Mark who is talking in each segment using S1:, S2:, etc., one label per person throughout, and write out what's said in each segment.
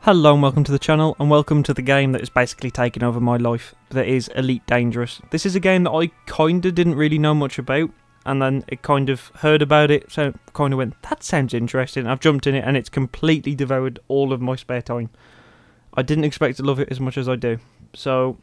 S1: Hello and welcome to the channel, and welcome to the game that is basically taken over my life, that is Elite Dangerous. This is a game that I kinda didn't really know much about, and then I kind of heard about it, so kind of went, that sounds interesting. I've jumped in it and it's completely devoured all of my spare time. I didn't expect to love it as much as I do, so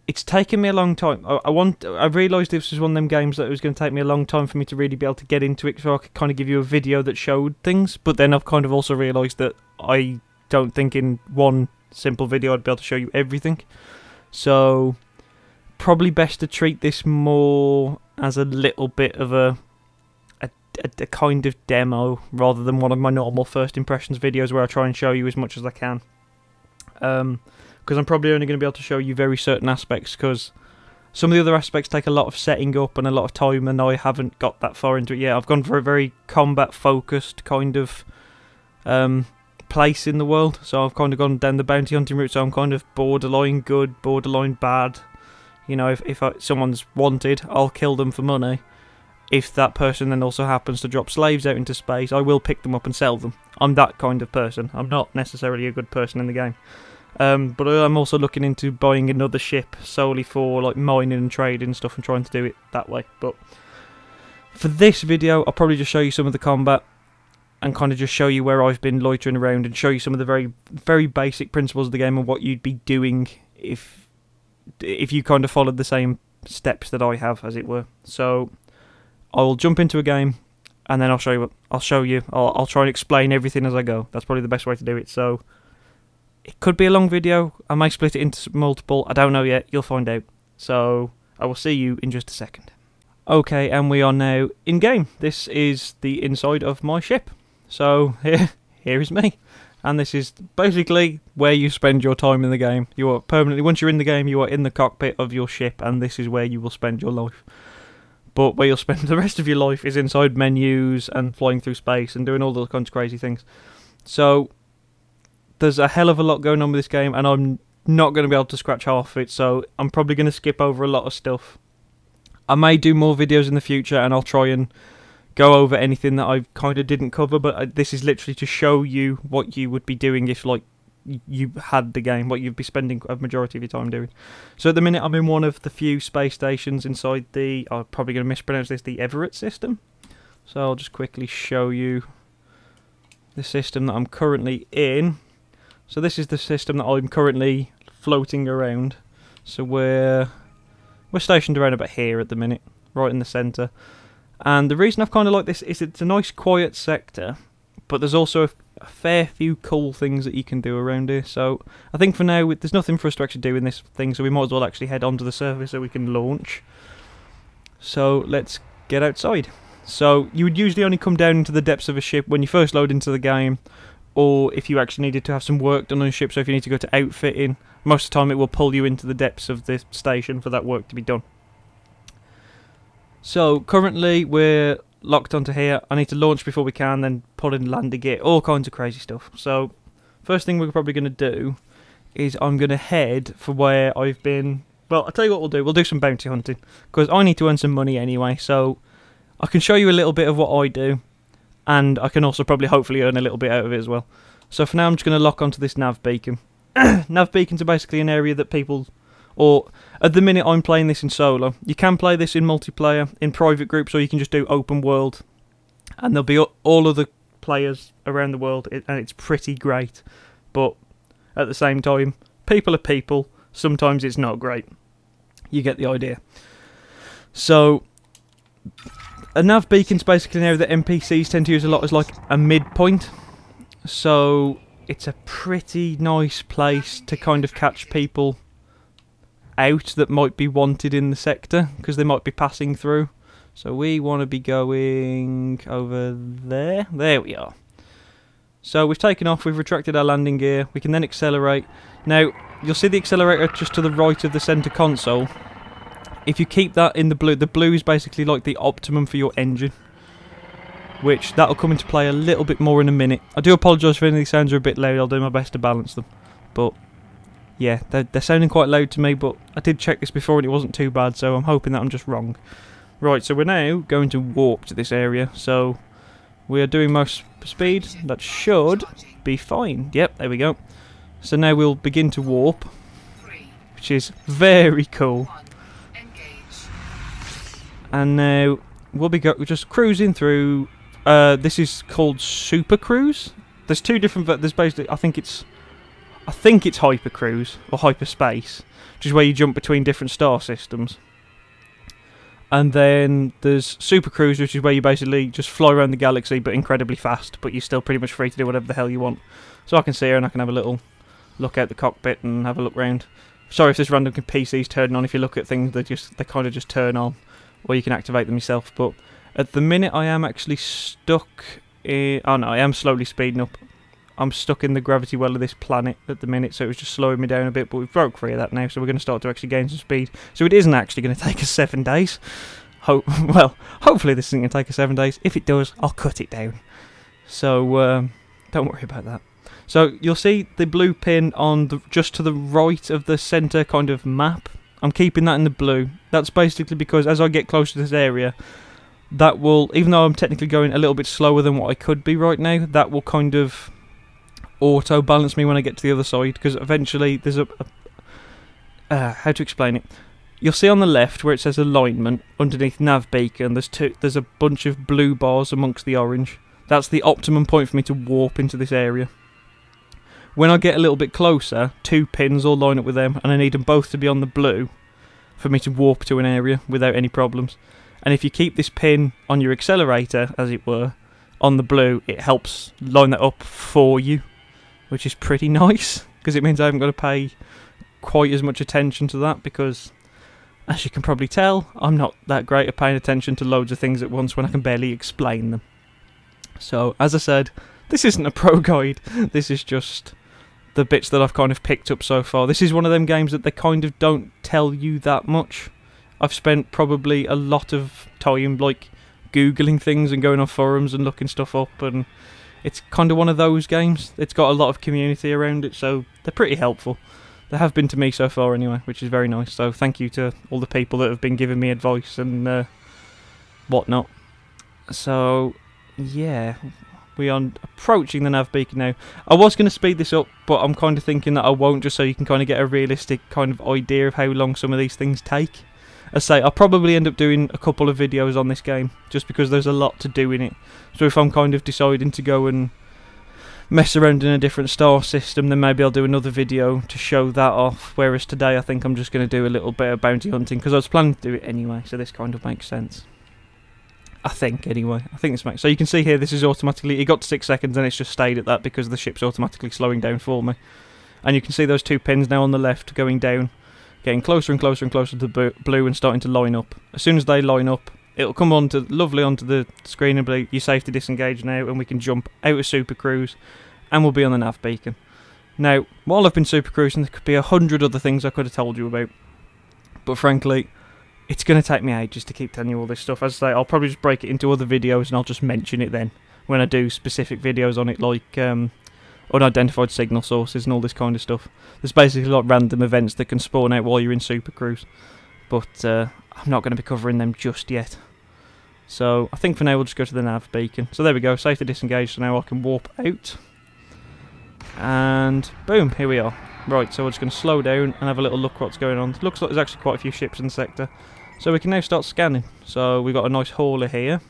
S1: it's taken me a long time. I realised this was one of them games that it was going to take me a long time for me to really be able to get into it, so I could kind of give you a video that showed things, but then I've kind of also realised that I don't think in one simple video I'd be able to show you everything. So probably best to treat this more as a little bit of a kind of demo rather than one of my normal first impressions videos where I try and show you as much as I can. Because I'm probably only going to be able to show you very certain aspects, because some of the other aspects take a lot of setting up and a lot of time, and I haven't got that far into it yet. I've gone for a very combat focused kind of place in the world, so I've kind of gone down the bounty hunting route, so I'm kind of borderline good, borderline bad. You know, if someone's wanted, I'll kill them for money. If that person then also happens to drop slaves out into space, I will pick them up and sell them. I'm that kind of person. I'm not necessarily a good person in the game. But I'm also looking into buying another ship solely for like mining and trading and stuff and trying to do it that way. But for this video, I'll probably just show you some of the combat and kind of just show you where I've been loitering around and show you some of the very basic principles of the game and what you'd be doing if you kind of followed the same steps that I have, as it were. So I'll jump into a game and then I'll show you. I'll try and explain everything as I go. That's probably the best way to do it. So it could be a long video. I may split it into multiple. I don't know yet. You'll find out. So I will see you in just a second. Okay, and we are now in game. This is the inside of my ship. So here is me, and this is basically where you spend your time in the game. You are permanently, once you're in the game, you are in the cockpit of your ship, and this is where you will spend your life. But where you'll spend the rest of your life is inside menus and flying through space and doing all those kinds of crazy things. So there's a hell of a lot going on with this game, and I'm not going to be able to scratch half of it, so I'm probably going to skip over a lot of stuff. I may do more videos in the future, and I'll try and go over anything that I kind of didn't cover, but this is literally to show you what you would be doing if, like, you had the game, what you'd be spending a majority of your time doing. So at the minute, I'm in one of the few space stations inside the, I'm probably going to mispronounce this, the Evarate system. So I'll just quickly show you the system that I'm currently in. So this is the system that I'm currently floating around. So we're stationed around about here at the minute, right in the centre. And the reason I've kind of like this is it's a nice quiet sector, but there's also a fair few cool things that you can do around here. So I think for now there's nothing for us to actually do in this thing, so we might as well actually head onto the surface so we can launch. So let's get outside. So you would usually only come down into the depths of a ship when you first load into the game, or if you actually needed to have some work done on a ship. So if you need to go to outfitting, most of the time it will pull you into the depths of the station for that work to be done. So currently we're locked onto here. I need to launch before we can, then pull in landing gear, all kinds of crazy stuff. So first thing we're probably going to do is I'm going to head for where I've been. Well, I'll tell you what we'll do. We'll do some bounty hunting, because I need to earn some money anyway. So I can show you a little bit of what I do, and I can also probably hopefully earn a little bit out of it as well. So for now I'm just going to lock onto this Nav Beacon. Nav Beacons are basically an area that people, or at the minute I'm playing this in solo. You can play this in multiplayer, in private groups, or you can just do open world. And there'll be all other players around the world, and it's pretty great. But at the same time, people are people. Sometimes it's not great. You get the idea. So a Nav Beacon's basically an area that NPCs tend to use a lot as like a midpoint. So it's a pretty nice place to kind of catch people out that might be wanted in the sector, because they might be passing through. So we want to be going over there. There we are. So we've taken off, we've retracted our landing gear, we can then accelerate. Now you'll see the accelerator just to the right of the centre console. If you keep that in the blue is basically like the optimum for your engine, which that'll come into play a little bit more in a minute. I do apologise if any of these sounds are a bit loud. I'll do my best to balance them, but yeah, they're sounding quite loud to me, but I did check this before and it wasn't too bad, so I'm hoping that I'm just wrong. Right, so we're now going to warp to this area, so We are doing most speed. That should be fine. Yep, there we go. So now we'll begin to warp, which is very cool. And now we'll be just cruising through. This is called Super Cruise. There's two different. There's basically, I think it's Hyper Cruise or Hyperspace, which is where you jump between different star systems. And then there's Super Cruise, which is where you basically just fly around the galaxy, but incredibly fast. But you're still pretty much free to do whatever the hell you want. So I can sit here and I can have a little look out the cockpit and have a look round. Sorry if this random PC's turning on. If you look at things, they kind of just turn on, or you can activate them yourself. But at the minute, I am actually stuck in. Oh no, I am slowly speeding up. I'm stuck in the gravity well of this planet at the minute, so it was just slowing me down a bit, but we've broke free of that now, so we're going to start to actually gain some speed. So it isn't actually going to take us 7 days. Well, hopefully this isn't going to take us 7 days. If it does, I'll cut it down. So don't worry about that. So you'll see the blue pin on just to the right of the centre kind of map. I'm keeping that in the blue. That's basically because as I get closer to this area, that will, even though I'm technically going a little bit slower than what I could be right now, that will kind of auto balance me when I get to the other side, because eventually there's how to explain it. You'll see on the left where it says alignment underneath Nav Beacon, there's a bunch of blue bars amongst the orange. That's the optimum point for me to warp into this area. When I get a little bit closer, 2 pins all line up with them, and I need them both to be on the blue for me to warp to an area without any problems. And if you keep this pin on your accelerator, as it were, on the blue, it helps line that up for you, which is pretty nice, because it means I haven't got to pay quite as much attention to that, because, as you can probably tell, I'm not that great at paying attention to loads of things at once when I can barely explain them. So, as I said, this isn't a pro guide, this is just the bits that I've kind of picked up so far. This is one of them games that they kind of don't tell you that much. I've spent probably a lot of time, like, Googling things and going on forums and looking stuff up, and it's kind of one of those games. It's got a lot of community around it, so they're pretty helpful. They have been to me so far anyway, which is very nice. So thank you to all the people that have been giving me advice and whatnot. So, yeah, we are approaching the Nav Beacon now. I was going to speed this up, but I'm kind of thinking that I won't, just so you can kind of get a realistic kind of idea of how long some of these things take. As I say, I'll probably end up doing a couple of videos on this game, just because there's a lot to do in it. So if I'm kind of deciding to go and mess around in a different star system, then maybe I'll do another video to show that off. Whereas today I think I'm just going to do a little bit of bounty hunting, because I was planning to do it anyway, so this kind of makes sense. I think, anyway. I think this makes... So you can see here, this is automatically... It got to 6 seconds and it's just stayed at that because the ship's automatically slowing down for me. And you can see those 2 pins now on the left going down, getting closer and closer and closer to the blue and starting to line up. As soon as they line up, it'll come lovely onto the screen and be, you're safe to disengage now, and we can jump out of Super Cruise and we'll be on the Nav Beacon. Now, while I've been Super Cruising, there could be 100 other things I could have told you about. But frankly, it's going to take me ages to keep telling you all this stuff. As I say, I'll probably just break it into other videos and I'll just mention it then, when I do specific videos on it, like unidentified signal sources and all this kind of stuff. There's basically like random events that can spawn out while you're in Super Cruise, but I'm not going to be covering them just yet. So I think for now we'll just go to the Nav Beacon. So there we go, safe to disengage, so now I can warp out. And boom, here we are. Right, so we're just going to slow down and have a little look what's going on. It looks like there's actually quite a few ships in the sector. So we can now start scanning. So we've got a nice hauler here,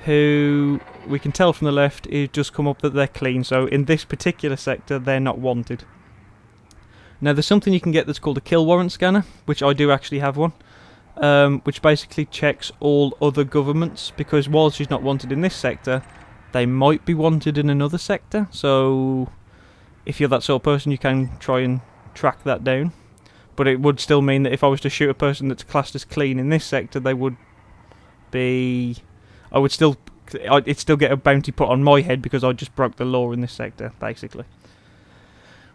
S1: who we can tell from the left is just come up that they're clean. So in this particular sector, they're not wanted. Now there's something you can get that's called a kill warrant scanner, which I do actually have one, which basically checks all other governments, because while she's not wanted in this sector, they might be wanted in another sector. So if you're that sort of person, you can try and track that down. But it would still mean that if I was to shoot a person that's classed as clean in this sector, they would be... I'd still get a bounty put on my head because I just broke the law in this sector, basically.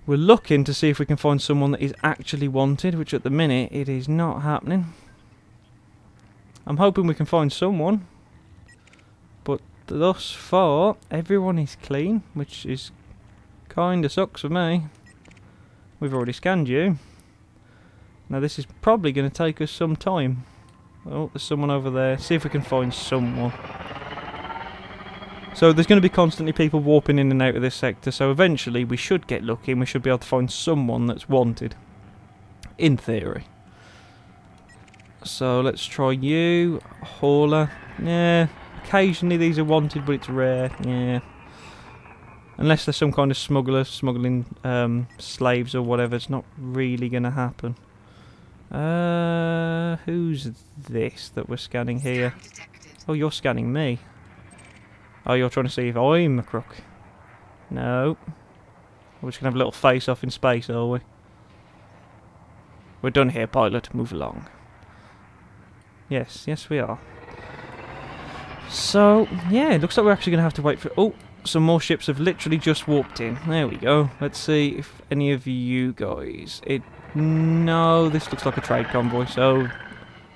S1: We're looking to see if we can find someone that is actually wanted, which at the minute, it is not happening. I'm hoping we can find someone, but thus far, everyone is clean, which is kinda sucks for me. We've already scanned you. Now this is probably going to take us some time. Oh, there's someone over there. See if we can find someone. So there's going to be constantly people warping in and out of this sector, so eventually we should get lucky and we should be able to find someone that's wanted. In theory. So let's try you. Hauler. Yeah. Occasionally these are wanted, but it's rare. Yeah. Unless there's some kind of smuggler smuggling slaves or whatever, it's not really going to happen. Who's this that we're scanning here? Oh, you're scanning me. Oh, you're trying to see if I'm a crook. No. We're just going to have a little face-off in space, are we? We're done here, pilot. Move along. Yes, yes we are. So, yeah, it looks like we're actually going to have to wait for... Oh, some more ships have literally just warped in. There we go. Let's see if any of you guys... No, this looks like a trade convoy, so...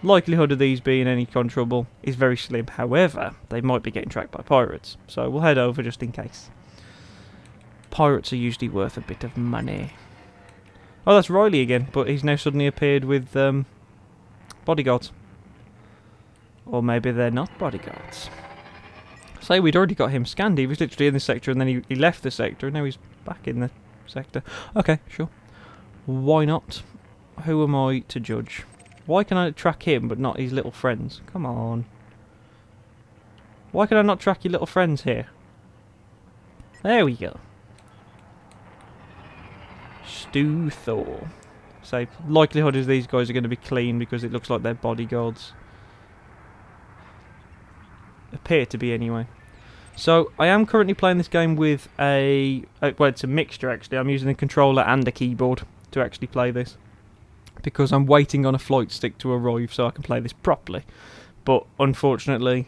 S1: likelihood of these being any kind of trouble is very slim. However, they might be getting tracked by pirates, so we'll head over just in case. Pirates are usually worth a bit of money. Oh, that's Riley again, but he's now suddenly appeared with bodyguards. Or maybe they're not bodyguards. Say, we'd already got him scanned. He was literally in the sector and then he left the sector and now he's back in the sector. Okay, sure. Why not? Who am I to judge? Why can I track him but not his little friends? Come on. Why can I not track your little friends here? There we go. Stu Thor. So, likelihood is these guys are going to be clean because it looks like they're bodyguards. Appear to be anyway. So, I am currently playing this game with a... well, it's a mixture actually. I'm using a controller and a keyboard to actually play this. Because I'm waiting on a flight stick to arrive so I can play this properly. But unfortunately,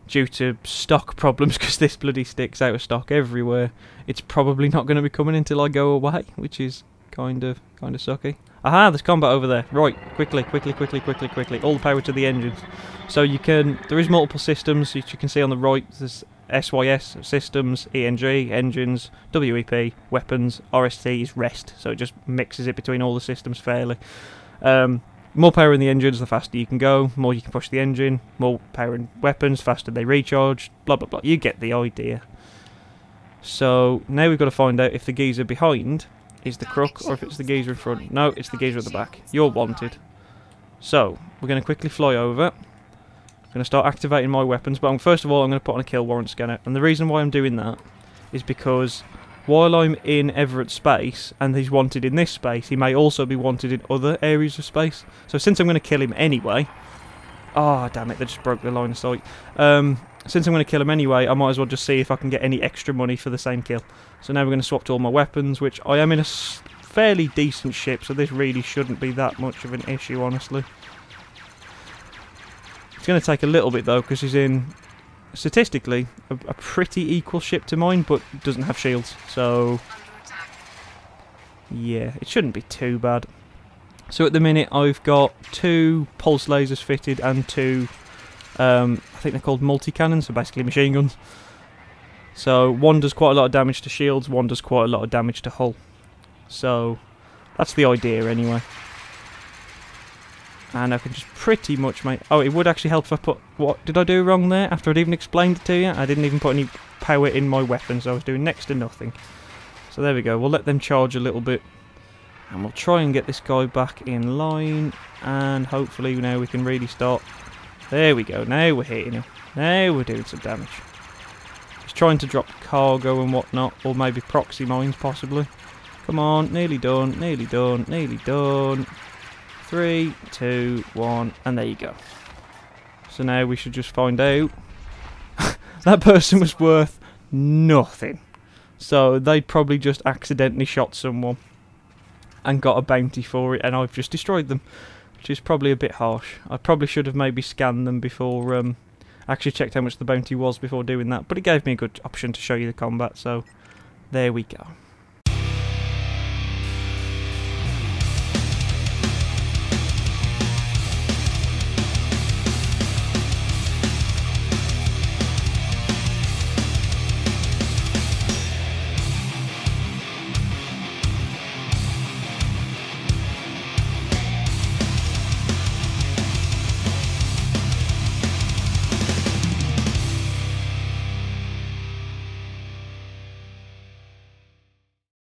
S1: due to stock problems, because this bloody stick's out of stock everywhere, it's probably not going to be coming until I go away, which is kind of sucky. Aha, there's combat over there. Right, quickly. All the power to the engines. So you can, there is multiple systems, which you can see on the right. There's SYS, systems, ENG, engines, WEP, weapons, RST is rest. So it just mixes it between all the systems fairly. More power in the engines, the faster you can go. More you can push the engine. More power in weapons, faster they recharge. Blah, blah, blah. You get the idea. So now we've got to find out if the geezer behind is the crook or if it's the geezer in front. No, it's the geezer at the back. You're wanted. So, we're going to quickly fly over. I'm going to start activating my weapons, but first of all I'm going to put on a kill warrant scanner. And the reason why I'm doing that is because while I'm in Evarate space, and he's wanted in this space, he may also be wanted in other areas of space. So since I'm going to kill him anyway... Oh, damn it, they just broke the line of sight. Since I'm going to kill him anyway, I might as well just see if I can get any extra money for the same kill. So now we're going to swap to all my weapons, which I am in a fairly decent ship, so this really shouldn't be that much of an issue, honestly. It's going to take a little bit, though, because he's in, statistically, a pretty equal ship to mine, but doesn't have shields, so... yeah, it shouldn't be too bad. So at the minute, I've got 2 pulse lasers fitted and 2... I think they're called multi-cannons, so basically machine guns. So one does quite a lot of damage to shields, one does quite a lot of damage to hull. So that's the idea anyway. And I can just pretty much make... oh, it would actually help if I put... what did I do wrong there? After I'd even explained it to you, I didn't even put any power in my weapons. I was doing next to nothing. So there we go, we'll let them charge a little bit. And we'll try and get this guy back in line. And hopefully now we can really start... there we go, now we're hitting him. Now we're doing some damage. Just trying to drop cargo and whatnot, or maybe proxy mines possibly. Come on, nearly done, nearly done, nearly done. 3, 2, 1, and there you go. So now we should just find out. That person was worth nothing. So they'd probably just accidentally shot someone and got a bounty for it, and I've just destroyed them. Which is probably a bit harsh. I probably should have maybe scanned them before, actually checked how much the bounty was before doing that. But it gave me a good option to show you the combat, so there we go.